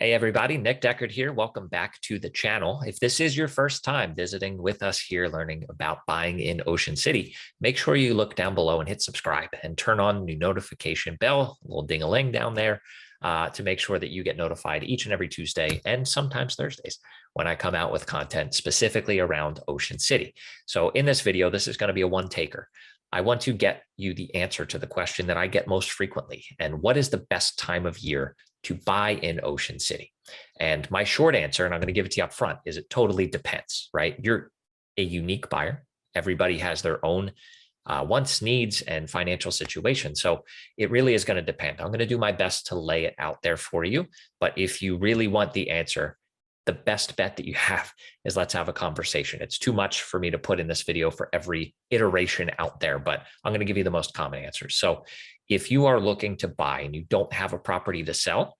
Hey everybody, Nick Deckard here. Welcome back to the channel. If this is your first time visiting with us here learning about buying in Ocean City, make sure you look down below and hit subscribe and turn on the notification bell, a little ding-a-ling down there, to make sure that you get notified each and every Tuesday and sometimes Thursdays when I come out with content specifically around Ocean City. So in this video, this is going to be a one-taker. I want to get you the answer to the question that I get most frequently. And what is the best time of year to buy in Ocean City? And my short answer, and I'm going to give it to you up front, is it totally depends, right? You're a unique buyer. Everybody has their own wants, needs, and financial situation. So it really is going to depend. I'm going to do my best to lay it out there for you. But if you really want the answer, the best bet that you have is let's have a conversation. It's too much for me to put in this video for every iteration out there, but I'm going to give you the most common answers. So if you are looking to buy and you don't have a property to sell,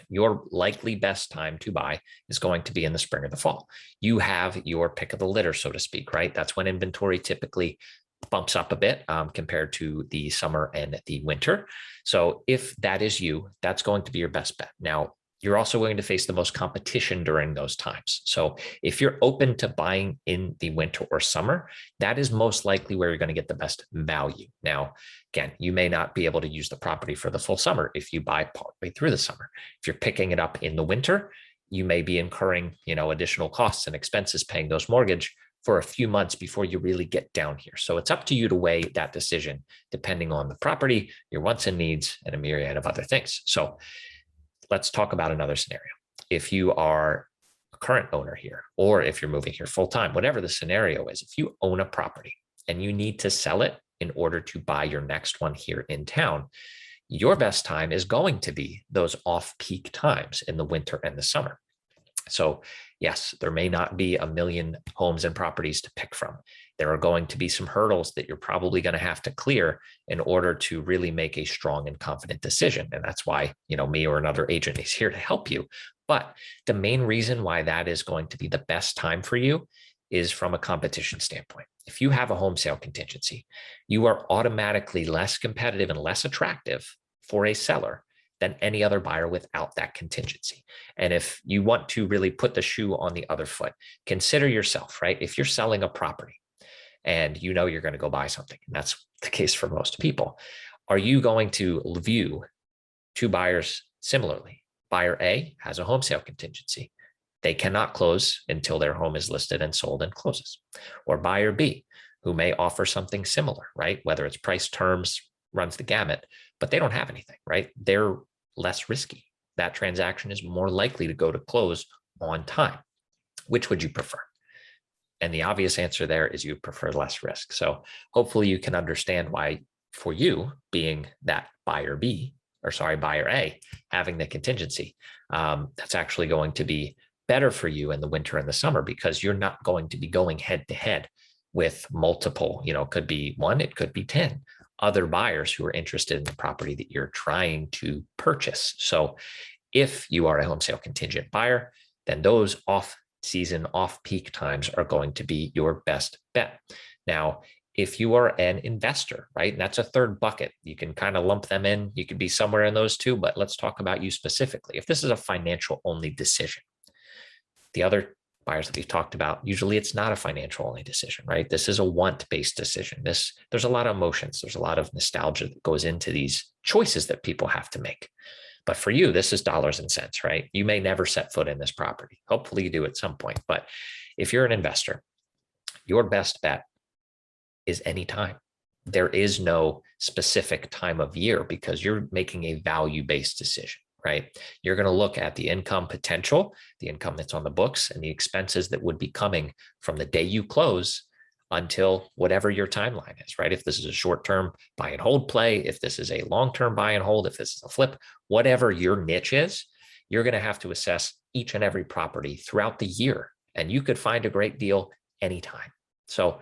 your likely best time to buy is going to be in the spring or the fall. You have your pick of the litter, so to speak, right? That's when inventory typically bumps up a bit compared to the summer and the winter. So if that is you, that's going to be your best bet. Now, you're also going to face the most competition during those times. So if you're open to buying in the winter or summer, that is most likely where you're going to get the best value. Now, again, you may not be able to use the property for the full summer if you buy partway through the summer. If you're picking it up in the winter, you may be incurring, additional costs and expenses paying those mortgage for a few months before you really get down here. So it's up to you to weigh that decision depending on the property, your wants and needs, and a myriad of other things. So let's talk about another scenario. If you are a current owner here, or if you're moving here full time, whatever the scenario is, if you own a property and you need to sell it in order to buy your next one here in town, your best time is going to be those off-peak times in the winter and the summer. So yes, there may not be a million homes and properties to pick from. There are going to be some hurdles that you're probably going to have to clear in order to really make a strong and confident decision. And that's why, me or another agent is here to help you. But the main reason why that is going to be the best time for you is from a competition standpoint. If you have a home sale contingency, you are automatically less competitive and less attractive for a seller than any other buyer without that contingency. And if you want to really put the shoe on the other foot, consider yourself, right? If you're selling a property and you're going to go buy something, and that's the case for most people, are you going to view two buyers similarly? Buyer A has a home sale contingency. They cannot close until their home is listed and sold and closes. Or buyer B, who may offer something similar, right? Whether it's price, terms, runs the gamut, but they don't have anything, right? They're less risky. That transaction is more likely to go to close on time. Which would you prefer? And the obvious answer there is you prefer less risk. So hopefully you can understand why for you being that buyer A, having the contingency, that's actually going to be better for you in the winter and the summer because you're not going to be going head to head with multiple, it could be one, it could be 10 other buyers who are interested in the property that you're trying to purchase. So if you are a home sale contingent buyer, then those off-season, off-peak times are going to be your best bet. Now, if you are an investor, right, and that's a third bucket, you can kind of lump them in. You could be somewhere in those two, but let's talk about you specifically. If this is a financial-only decision, the other buyers that we've talked about, usually it's not a financial only decision, right? This is a want-based decision. There's a lot of emotions. There's a lot of nostalgia that goes into these choices that people have to make. But for you, this is dollars and cents, right? You may never set foot in this property. Hopefully you do at some point. But if you're an investor, your best bet is any time. There is no specific time of year because you're making a value-based decision. Right? You're going to look at the income potential, the income that's on the books, and the expenses that would be coming from the day you close until whatever your timeline is, right? If this is a short-term buy and hold play, if this is a long-term buy and hold, if this is a flip, whatever your niche is, you're going to have to assess each and every property throughout the year. And you could find a great deal anytime. So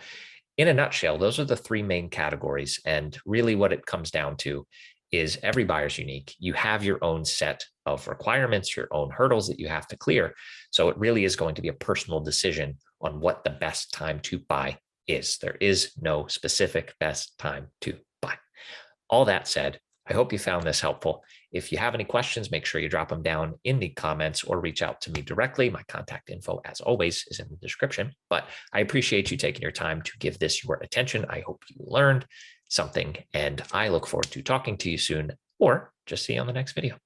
in a nutshell, those are the three main categories. And really what it comes down to is every buyer's unique. You have your own set of requirements, your own hurdles that you have to clear. So it really is going to be a personal decision on what the best time to buy is. There is no specific best time to buy. All that said, I hope you found this helpful. If you have any questions, make sure you drop them down in the comments or reach out to me directly. My contact info, as always, is in the description. But I appreciate you taking your time to give this your attention. I hope you learned something, and I look forward to talking to you soon, or just see you on the next video.